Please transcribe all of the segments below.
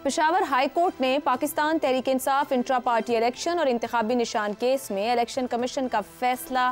Peshawar high court ने Pakistan Tehreek Insaf intra party election और इंतखाबी निशान केस में इलेक्शन कमीशन का फैसला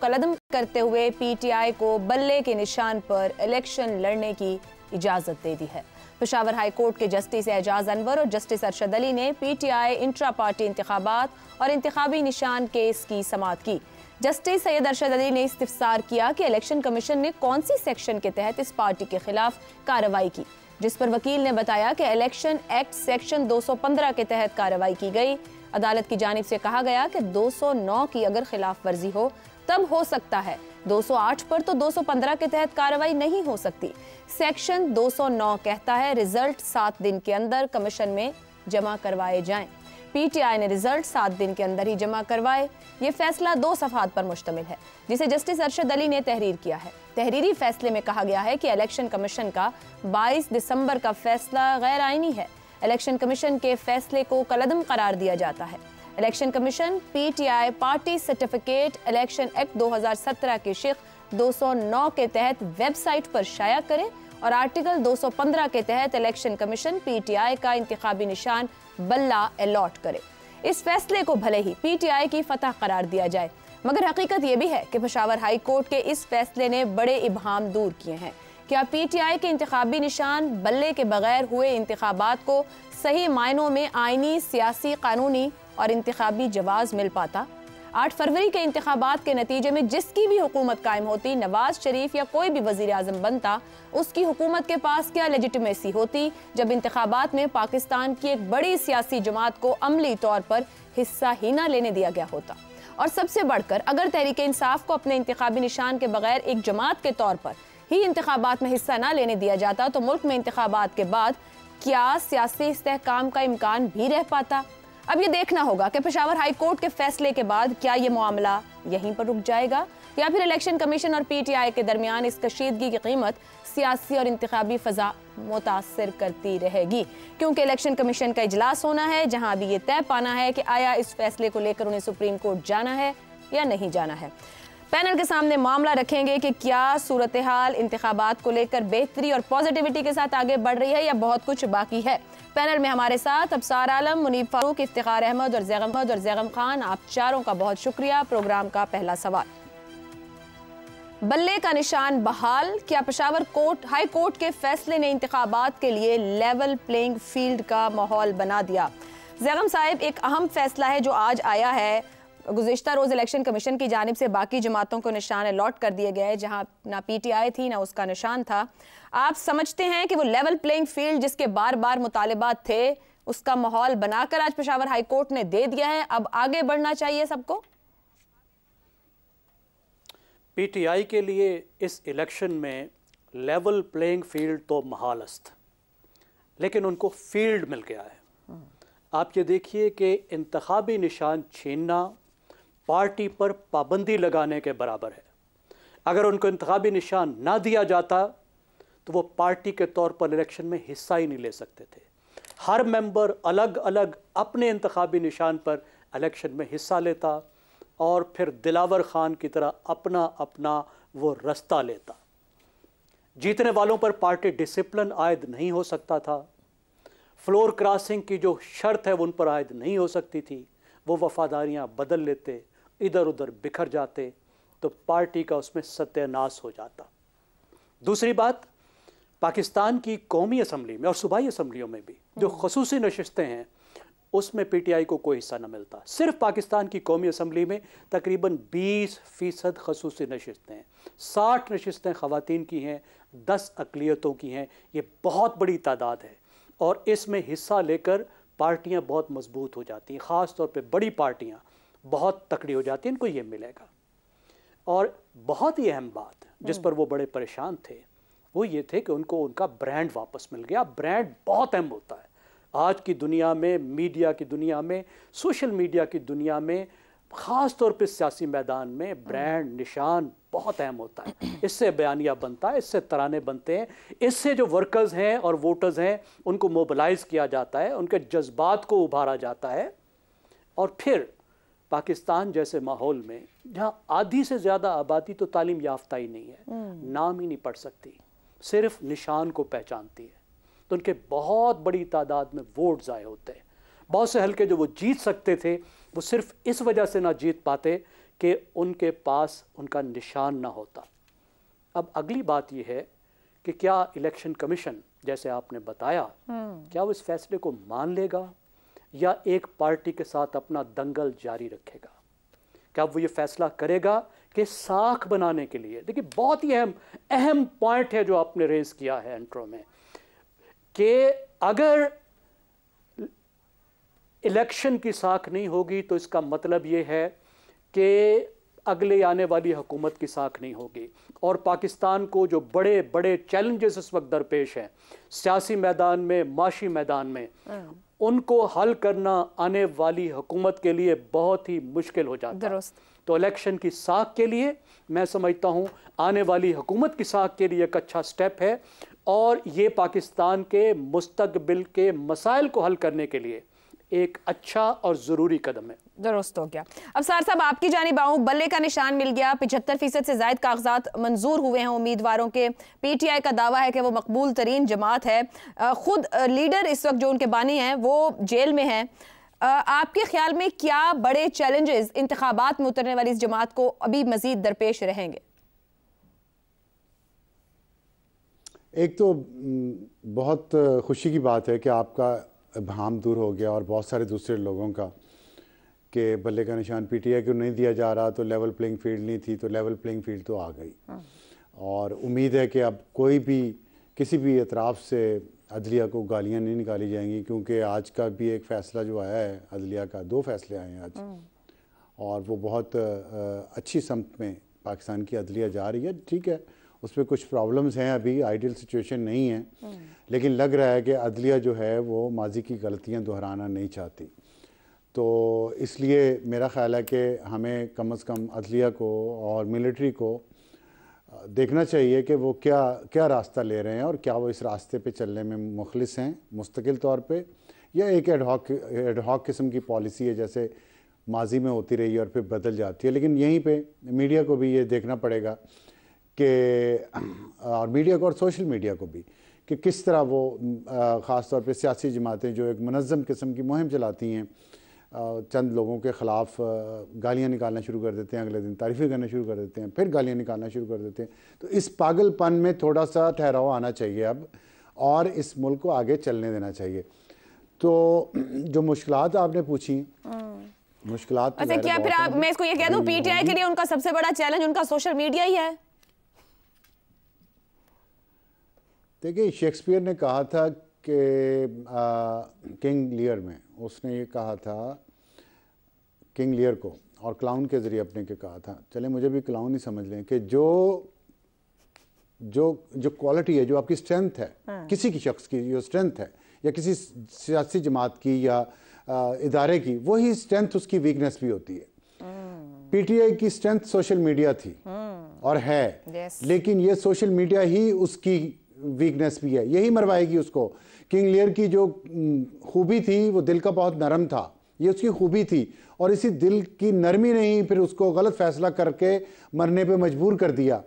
कलअदम करते हुए पीटीआई को बल्ले के निशान पर इलेक्शन लड़ने की इजाजत दे दी है। पेशावर हाई कोर्ट के जस्टिस एजाज अनवर और जस्टिस अरशद अली ने पीटीआई इंट्रा पार्टी इंतखाबात और इंतखाबी निशान केस की समाअत की। जस्टिस सैयद अरशद अली ने इस्तिफसार किया कि इलेक्शन कमीशन ने कौन सी सेक्शन के तहत इस पार्टी के खिलाफ कार्रवाई की, जिस पर वकील ने बताया कि इलेक्शन एक्ट सेक्शन 215 के तहत कार्रवाई की गई। अदालत की जानिब से कहा गया कि 209 की अगर खिलाफ वर्जी हो तब हो सकता है, 208 पर तो 215 के तहत कार्रवाई नहीं हो सकती। सेक्शन 209 कहता है रिजल्ट 7 दिन के अंदर कमीशन में जमा करवाए जाएं। पीटीआई ने रिजल्ट 7 दिन के अंदर ही जमा करवाए। ये फैसला 2 सफ़हात पर मुश्तमिल है, जिसे जस्टिस अरशद अली ने तहरीर किया है। तहरीरी फैसले में कहा गया है कि इलेक्शन कमीशन का 22 दिसंबर का फैसला गैर आईनी है। इलेक्शन कमीशन के फैसले को कलअदम करार दिया जाता है। Election commission PTI party certificate election act 2017 के शिक 209 के तहत वेबसाइट पर शाया करे और आर्टिकल 215 के तहत इलेक्शन कमीशन पीटीआई का इंतखाबी निशान बल्ला अलॉट करे। इस फैसले को भले ही पीटीआई की फतह करार दिया जाए, मगर हकीकत यह भी है कि पेशावर हाई कोर्ट के इस फैसले ने बड़े इबहाम दूर किए हैं। क्या पीटीआई के इंतखाबी निशान बल्ले के बगैर हुए इंतखाबात को सही मायनों में आईनी, सियासी, कानूनी और इंतखाबी जवाज मिल पाता? 8 फरवरी के इंतखाबात के नतीजे में जिसकी भी हुकूमत कायम होती, नवाज शरीफ या कोई भी वजीर आजम बनता, उसकी हुकूमत के पास क्या लेजिटिमेसी होती जब इंतखाबात में पाकिस्तान की एक बड़ी सियासी जमात को अमली तौर पर हिस्सा ही ना लेने दिया गया होता। और सबसे बढ़कर अगर तहरीक इंसाफ को अपने इंतखाबी निशान के बगैर एक जमात के तौर पर ही इंतखाबात में हिस्सा ना लेने दिया जाता, तो मुल्क में इंतखाबात के बाद क्या सियासी इस्तेहकाम का इम्कान भी रह पाता? अब ये देखना होगा कि पेशावर हाई कोर्ट के फैसले के बाद क्या ये मामला यहीं पर रुक जाएगा या फिर इलेक्शन कमीशन और पीटीआई के दरमियान इस कशीदगी की कीमत सियासी और इंतखाबी फजा मुतासिर करती रहेगी, क्योंकि इलेक्शन कमीशन का इजलास होना है जहां अभी ये तय पाना है कि आया इस फैसले को लेकर उन्हें सुप्रीम कोर्ट जाना है या नहीं जाना है। पैनल के सामने मामला रखेंगे कि क्या सूरत हाल इंतखाबात को लेकर बेहतरी और पॉजिटिविटी के साथ आगे बढ़ रही है या बहुत कुछ बाकी है। पैनल में हमारे साथ अबसार आलम, मुनीब फारूक, इफ्तिखार अहमद और जैगम खान। आप चारों का बहुत शुक्रिया। प्रोग्राम का पहला सवाल, बल्ले का निशान बहाल, क्या पेशावर हाई कोर्ट के फैसले ने इंतखाबात के लिए लेवल प्लेइंग फील्ड का माहौल बना दिया? जैगम साहिब, एक अहम फैसला है जो आज आया है। गुज़िश्ता रोज़ इलेक्शन कमीशन की जानिब से बाकी जमातों को निशान अलॉट कर दिए गए, जहां ना पीटीआई थी ना उसका निशान था। आप समझते हैं कि वो लेवल प्लेइंग फील्ड जिसके बार बार मुतालिबात थे, उसका माहौल बनाकर आज पेशावर हाई कोर्ट ने दे दिया है, अब आगे बढ़ना चाहिए सबको? पीटीआई के लिए इस इलेक्शन में लेवल प्लेइंग फील्ड तो महाल अस्त, लेकिन उनको फील्ड मिल गया है। आप ये देखिए कि इंतखाबी निशान छीनना पार्टी पर पाबंदी लगाने के बराबर है। अगर उनको इंतखाबी निशान ना दिया जाता तो वो पार्टी के तौर पर इलेक्शन में हिस्सा ही नहीं ले सकते थे। हर मेंबर अलग अलग अपने इंतखाबी निशान पर इलेक्शन में हिस्सा लेता और फिर दिलावर खान की तरह अपना अपना वो रास्ता लेता। जीतने वालों पर पार्टी डिसिप्लिन आयद नहीं हो सकता था। फ्लोर क्रॉसिंग की जो शर्त है वो उन पर आयद नहीं हो सकती थी। वो वफादारियां बदल लेते, इधर उधर बिखर जाते, तो पार्टी का उसमें सत्यानाश हो जाता। दूसरी बात, पाकिस्तान की कौमी असम्बली में और सूबाई असम्बलियों में भी जो खसूसी नशिस्तें हैं उसमें पीटीआई को कोई हिस्सा न मिलता। सिर्फ पाकिस्तान की कौमी असम्बली में तकरीबन 20% खसूसी नशिस्तें हैं। 60 नशिस्तें ख़वातीन की हैं, 10 अक़लियतों की हैं। ये बहुत बड़ी तादाद है और इसमें हिस्सा लेकर पार्टियां बहुत मजबूत हो जाती हैं। ख़ास तौर पे बड़ी पार्टियां बहुत तकड़ी हो जाती हैं, इनको ये मिलेगा। और बहुत ही अहम बात जिस पर वो बड़े परेशान थे वो ये थे कि उनको उनका ब्रांड वापस मिल गया। ब्रांड बहुत अहम होता है आज की दुनिया में, मीडिया की दुनिया में, सोशल मीडिया की दुनिया में, ख़ास तौर पे सियासी मैदान में ब्रांड निशान बहुत अहम होता है। इससे बयानिया बनता है, इससे तराने बनते हैं, इससे जो वर्कर्स हैं और वोटर्स हैं उनको मोबिलाइज किया जाता है, उनके जज्बात को उभारा जाता है। और फिर पाकिस्तान जैसे माहौल में जहाँ आधी से ज़्यादा आबादी तो तालीम याफ्ता ही नहीं है, नाम ही नहीं पढ़ सकती, सिर्फ निशान को पहचानती है, तो उनके बहुत बड़ी तादाद में वोट ज़ाय होते हैं। बहुत से हल्के जो वो जीत सकते थे वो सिर्फ इस वजह से ना जीत पाते कि उनके पास उनका निशान ना होता। अब अगली बात यह है कि क्या इलेक्शन कमीशन, जैसे आपने बताया, क्या वो इस फैसले को मान लेगा या एक पार्टी के साथ अपना दंगल जारी रखेगा? क्या वो ये फैसला करेगा कि साख बनाने के लिए, देखिए बहुत ही अहम पॉइंट है जो आपने रेज किया है इंट्रो में, कि अगर इलेक्शन की साख नहीं होगी तो इसका मतलब ये है कि अगले आने वाली हुकूमत की साख नहीं होगी। और पाकिस्तान को जो बड़े बड़े चैलेंजेस इस वक्त दरपेश हैं सियासी मैदान में, माशी मैदान में, उनको हल करना आने वाली हुकूमत के लिए बहुत ही मुश्किल हो जाता है। तो इलेक्शन की साख के लिए मैं समझता हूँ आने वाली हुकूमत की साख के लिए एक अच्छा स्टेप है और ये पाकिस्तान के मुस्तकबिल के मसाइल को हल करने के लिए एक अच्छा और ज़रूरी कदम है। दुरुस्त हो गया। अब सार साहब आपकी जानिब आऊं, बल्ले का निशान मिल गया, 75% से ज़ायद कागजात मंजूर हुए हैं उम्मीदवारों के। पीटीआई का दावा है कि वो मकबूल तरीन जमात है। खुद लीडर इस वक्त जो उनके बानी हैं वो जेल में हैं। आपके ख्याल में क्या बड़े चैलेंजेस इंतखाबात में उतरने वाली इस जमात को अभी मजीद दरपेश रहेंगे? एक तो बहुत खुशी की बात है कि आपका इब्हाम दूर हो गया और बहुत सारे दूसरे लोगों का, कि बल्ले का निशान पीटीआई को नहीं दिया जा रहा तो लेवल प्लेइंग फील्ड नहीं थी, तो लेवल प्लेइंग फील्ड तो आ गई। और उम्मीद है कि अब कोई भी किसी भी एतराफ़ से अदलिया को गालियां नहीं निकाली जाएंगी, क्योंकि आज का भी एक फ़ैसला जो आया है अदलिया का, 2 फैसले आए हैं आज, और वो बहुत अच्छी समत में पाकिस्तान की अदलिया जा रही है। ठीक है, उसमें कुछ प्रॉब्लम्स हैं, अभी आइडियल सिचुएशन नहीं है, लेकिन लग रहा है कि अदलिया जो है वो माजी की गलतियां दोहराना नहीं चाहती। तो इसलिए मेरा ख़्याल है कि हमें कम से कम अदलिया को और मिलिट्री को देखना चाहिए कि वो क्या क्या रास्ता ले रहे हैं और क्या वो इस रास्ते पे चलने में मुखलिस हैं मुस्तकिल तौर पे, या एक एडहॉक किस्म की पॉलिसी है जैसे माजी में होती रही और फिर बदल जाती है। लेकिन यहीं पे मीडिया को भी ये देखना पड़ेगा कि, और मीडिया को और सोशल मीडिया को भी, कि किस तरह वो ख़ास तौर पे सियासी जमातें जो एक मुनज़्ज़म किस्म की मुहिम चलाती हैं, चंद लोगों के ख़िलाफ़ गालियाँ निकालना शुरू कर देते हैं, अगले दिन तारीफ़ें करना शुरू कर देते हैं, फिर गालियाँ निकालना शुरू कर देते हैं। तो इस पागलपन में थोड़ा सा ठहराव आना चाहिए अब, और इस मुल्क को आगे चलने देना चाहिए। तो जो मुश्किलात आपने पूछी, मुश्किलात, अच्छा क्या फिर आप, मैं इसको ये कह दूं, पीटीआई के लिए उनका सबसे बड़ा चैलेंज उनका सोशल मीडिया ही है? देखिए, शेक्सपियर ने कहा था कि किंग लियर में उसने ये कहा था किंग लियर को, और क्लाउन के ज़रिए अपने के कहा था, चले मुझे भी क्लाउन ही समझ लें, कि जो जो जो क्वालिटी है, जो आपकी स्ट्रेंथ है, किसी की शख्स की जो स्ट्रेंथ है, या किसी सियासी जमात की या इदारे की, वही स्ट्रेंथ उसकी वीकनेस भी होती है। पीटीआई की स्ट्रेंथ सोशल मीडिया थी और है, लेकिन ये सोशल मीडिया ही उसकी वीकनेस भी है, यही मरवाएगी उसको। किंग लियर की जो खूबी थी वो दिल का बहुत नरम था, ये उसकी खूबी थी, और इसी दिल की नरमी ने ही फिर उसको गलत फैसला करके मरने पे मजबूर कर दिया।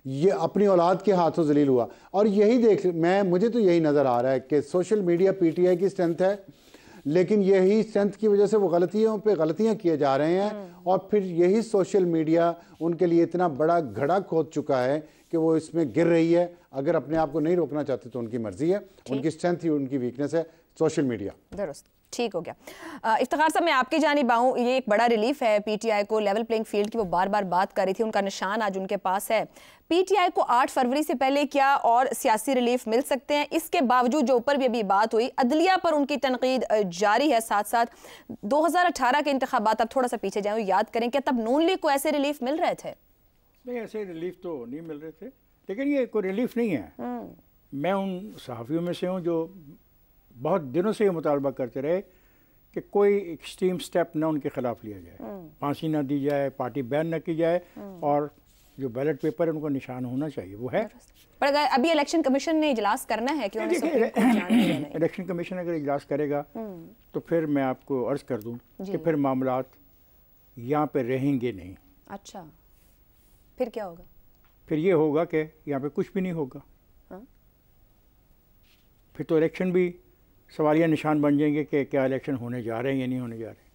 ये अपनी औलाद के हाथों जलील हुआ। और यही मुझे तो यही नज़र आ रहा है कि सोशल मीडिया पीटीआई की स्ट्रेंथ है, लेकिन यही स्ट्रेंथ की वजह से वो गलतियों पे गलतियां किए जा रहे हैं, और फिर यही सोशल मीडिया उनके लिए इतना बड़ा घड़ा खोद चुका है कि वो इसमें गिर रही है। अगर अपने आप को नहीं रोकना चाहते तो उनकी मर्जी है, उनकी स्ट्रेंथ ही उनकी वीकनेस है सोशल मीडिया। दुरुस्त, ठीक हो गया। इफ्तिखार साहब, मैं आपकी जानिब आऊं, ये एक बड़ा रिलीफ है पीटीआई को, लेवल प्लेइंग फील्ड की वो बार बार बात कर रही थी, उनका निशान आज उनके पास है। पीटीआई को 8 फरवरी से पहले क्या और सियासी रिलीफ मिल सकते हैं? इसके बावजूद जो ऊपर भी अभी बात हुई, अदलिया पर उनकी तनकीद जारी है, साथ साथ 2018 के इंतखाबात, अब थोड़ा सा पीछे जाएं, याद करें कि तब नून लीग को ऐसे रिलीफ मिल रहे थे? नहीं, ऐसे रिलीफ तो नहीं मिल रहे थे, लेकिन ये कोई रिलीफ नहीं है। मैं उन सहाफ़ियों में से हूँ जो बहुत दिनों से ये मुतालबा करते रहे कि कोई एक्सट्रीम स्टेप ना उनके खिलाफ लिया जाए, फांसी ना दी जाए, पार्टी बैन ना की जाए, और जो बैलेट पेपर है उनको निशान होना चाहिए, वो है। पर अगर अभी इलेक्शन कमीशन ने इजलास करना है कि इलेक्शन कमीशन अगर इजलास करेगा तो फिर मैं आपको अर्ज कर दूं कि फिर मामलात यहाँ पे रहेंगे नहीं। अच्छा, फिर क्या होगा? फिर ये होगा कि यहाँ पे कुछ भी नहीं होगा। फिर तो इलेक्शन भी सवालिया निशान बन जाएंगे कि क्या इलेक्शन होने जा रहे हैं या नहीं होने जा रहे हैं।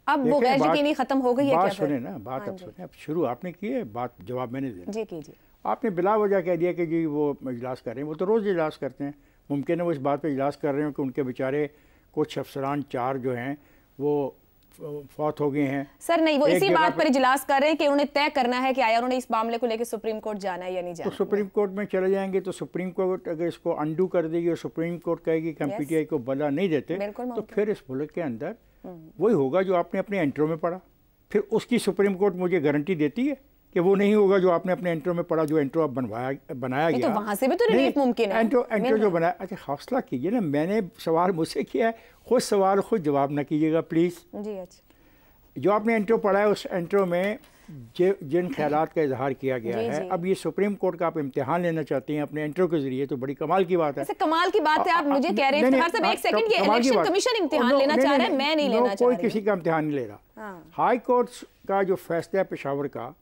अब वो गैर यकीनी खत्म हो गई है क्या? बात सुने ना, बात अब सुने, अब शुरू आपने की है, बात जवाब मैंने दिया जी कीजिए। आपने बिला वजह कह दिया कि जी वो इजलास कर रहे हैं, वो तो रोज़ इजलास करते हैं। मुमकिन है वो इस बात पे इजलास कर रहे हो कि उनके बेचारे कुछ अफसरान 4 जो हैं वो फौत हो गए हैं। सर नहीं, वो इसी बात पर इजलास कर रहे हैं कि उन्हें तय करना है कि आया उन्होंने इस मामले को लेकर सुप्रीम कोर्ट जाना है या नहीं जाना। तो सुप्रीम कोर्ट में चले जाएंगे तो सुप्रीम कोर्ट अगर इसको अंडू कर देगी और सुप्रीम कोर्ट कहेगी कि हम पीटीआई को बदला नहीं देते, तो फिर इस मुल्क के अंदर वही होगा जो आपने अपने इंट्रो में पढ़ा। फिर उसकी सुप्रीम कोर्ट मुझे गारंटी देती है कि वो नहीं होगा जो आपने अपने इंट्रो में पढ़ा, जो इंट्रो अब बनाया गया। तो वहां से भी तो रिलीफ मुमकिन है। इंट्रो जो बनाया, अच्छा हौसला कीजिए ना, मैंने सवाल मुझसे किया है, खुद सवाल खुद जवाब ना कीजिएगा प्लीज़ जी। अच्छा, जो आपने इंट्रो पढ़ा है उस इंट्रो में जिन ख्यालात का इजहार किया गया है, अब ये सुप्रीम कोर्ट का आप इम्तिहान लेना चाहते हैं अपने इंट्रो के जरिए, तो बड़ी कमाल की बात है। कमाल की बात है, आप मुझे कह रहे हैं इफ्तिखार साहब एक सेकंड, ये इलेक्शन कमीशन इम्तिहान लेना चाह रहा है, मैं नहीं लेना चाह रही। कोई किसी का इम्तिहान नहीं ले रहा। हाई कोर्ट का जो फैसला है पेशावर का,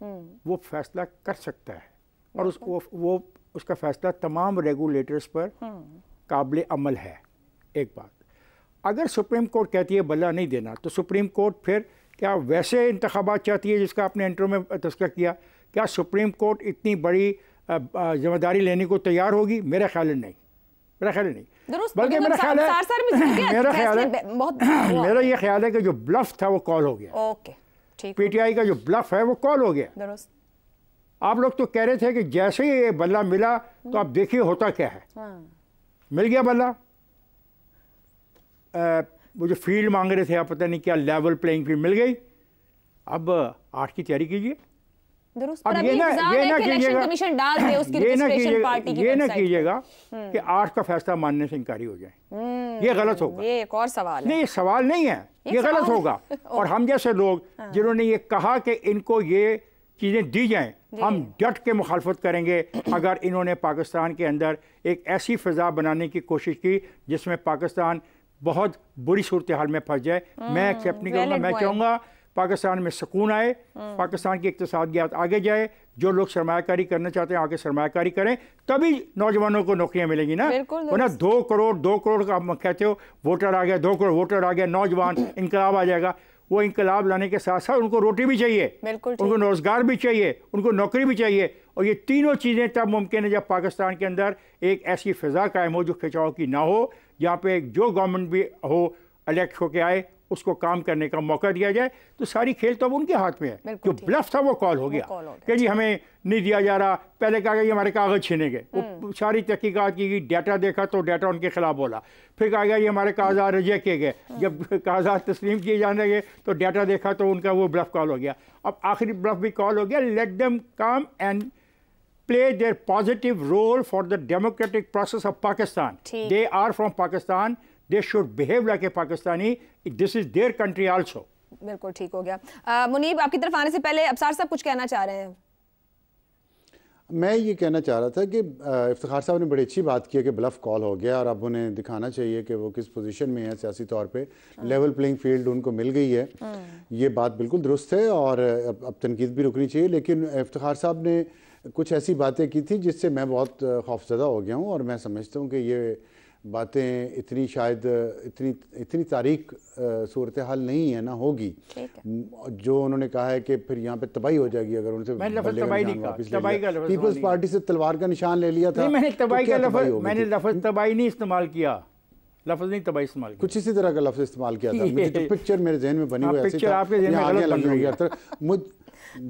वो फैसला कर सकता है और वो उसका फैसला तमाम रेगुलेटर्स पर काबिल अमल है। एक बात, अगर सुप्रीम कोर्ट कहती है बदला नहीं देना, तो सुप्रीम कोर्ट फिर क्या वैसे इंतखाबात चाहती है जिसका आपने इंट्रो में तस्करा किया? क्या सुप्रीम कोर्ट इतनी बड़ी जिम्मेदारी लेने को तैयार होगी? मेरा ख्याल नहीं, मेरा ख्याल नहीं, बल्कि मेरा ख्याल है मेरा ये ख्याल है कि जो ब्लफ था वो कॉल हो गया। ओके, ठीक, पीटीआई का जो ब्लफ है वो कॉल हो गया। आप लोग तो कह रहे थे कि जैसे ही ये बल्ला मिला तो आप देखिए होता क्या है। मिल गया बल्ला, वो जो फील्ड मांग रहे थे आप, पता नहीं क्या लेवल प्लेइंग फील्ड मिल गई। अब 8 की तैयारी कीजिए। अब ये ना कीजिएगा कि 8 का फैसला मानने से इनकारी हो जाए, ये गलत होगा। ये एक और सवाल है। नहीं, सवाल नहीं है, ये गलत होगा। और हम जैसे लोग जिन्होंने ये कहा कि इनको ये चीज़ें दी जाएं, हम डट के मुखालफत करेंगे अगर इन्होंने पाकिस्तान के अंदर एक ऐसी फ़िज़ा बनाने की कोशिश की जिसमें पाकिस्तान बहुत बुरी सूरत हाल में फंस जाए। मैं एक्सेप्ट नहीं करूँगा। मैं चाहूँगा पाकिस्तान में सुकून आए, पाकिस्तान की इक़्तिसादियात आगे जाए, जो लोग सरमायाकारी करना चाहते हैं आगे सरमायाकारी करें, तभी नौजवानों को नौकरियां मिलेंगी ना। वरना 2 करोड़ का आप कहते हो वोटर आ गया, 2 करोड़ वोटर आ गया, नौजवान इनकलाब आ जाएगा। वो इनकलाब लाने के साथ साथ उनको रोटी भी चाहिए, उनको रोज़गार भी चाहिए, उनको नौकरी भी चाहिए। और ये तीनों चीज़ें तब मुमकिन है जब पाकिस्तान के अंदर एक ऐसी फ़िज़ा कायम हो जो खिंचाव की ना हो, जहाँ पे जो गवर्नमेंट भी हो इलेक्ट होके आए उसको काम करने का मौका दिया जाए। तो सारी खेल तो अब उनके हाथ में है। जो ब्लफ था वो कॉल हो गया कि जी हमें नहीं दिया जा रहा। पहले कहा गया ये हमारे कागज़ छीने गए, वो सारी तहकीकात की गई, डाटा देखा तो डाटा उनके खिलाफ बोला। फिर कहा गया ये हमारे कागजात रिजेक्ट किए गए, जब कागजात तस्लीम किए जाने गए तो डाटा देखा तो उनका वो ब्लफ कॉल हो गया। अब आखिरी ब्लफ भी कॉल हो गया, let them come and play their positive role for the democratic process of Pakistan. They are from Pakistan. They should behave like a Pakistani. This is their country also. बिल्कुल ठीक हो गया। मुनीब, आपकी तरफ आने से पहले अबसार साहब कुछ कहना चाह रहे हैं? मैं ये कहना चाह रहा था कि इफ्तिखार साहब ने बड़ी अच्छी बात की है कि ब्लफ कॉल हो गया और अब उन्हें दिखाना चाहिए कि वो किस पोजीशन में है सियासी तौर पे। लेवल प्लेइंग फील्ड उनको मिल गई है, ये बात बिल्कुल दुरुस्त है और अब तनकीद भी रुकनी चाहिए। लेकिन इफ्तिखार साहब ने कुछ ऐसी बातें की थी जिससे मैं बहुत खौफजदा हो गया हूँ और मैं समझता हूँ कि ये बातें इतनी शायद इतनी तारीख सूरत हाल नहीं है, ना होगी। जो उन्होंने कहा है कि फिर यहाँ पे तबाही हो जाएगी अगर उनसे पीपल्स पार्टी से तलवार का निशान ले लिया था। मैंने लफ्ज़ तबाही नहीं इस्तेमाल किया, लफ्ज़ नहीं तबाही इस्तेमाल किया, कुछ इसी तरह का लफ्ज़ इस्तेमाल किया था। मुझे तो पिक्चर मेरे जहन में बनी हुई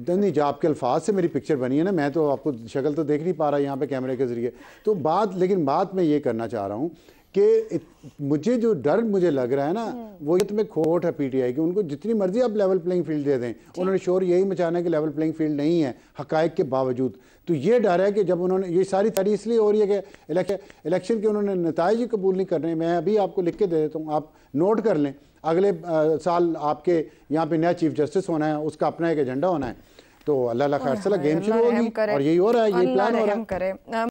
नहीं, जो आपके अल्फाज से मेरी पिक्चर बनी है ना, मैं तो आपको शक्ल तो देख नहीं पा रहा यहाँ पे कैमरे के जरिए। तो लेकिन बात मैं ये करना चाह रहा हूँ कि मुझे जो डर मुझे लग रहा है ना, वो ये तुम्हें खोट है पीटीआई की। उनको जितनी मर्जी आप लेवल प्लेइंग फील्ड दे दें, उन्होंने शोर यही मचाना है कि लेवल प्लेइंग फील्ड नहीं है हकायक के बावजूद। तो ये डर है कि जब उन्होंने ये सारी तारीफ इसलिए हो रही है कि इलेक्शन के उन्होंने नताइज ही कबूल नहीं कर रहे। मैं अभी आपको लिख के दे देता हूँ, आप नोट कर लें। अगले साल आपके यहाँ पे नया चीफ जस्टिस होना है, उसका अपना एक एजेंडा होना है। तो अल्लाह खैर सला गेम शुरू होगी और यही हो रहा है, यही प्लान हो रहा है।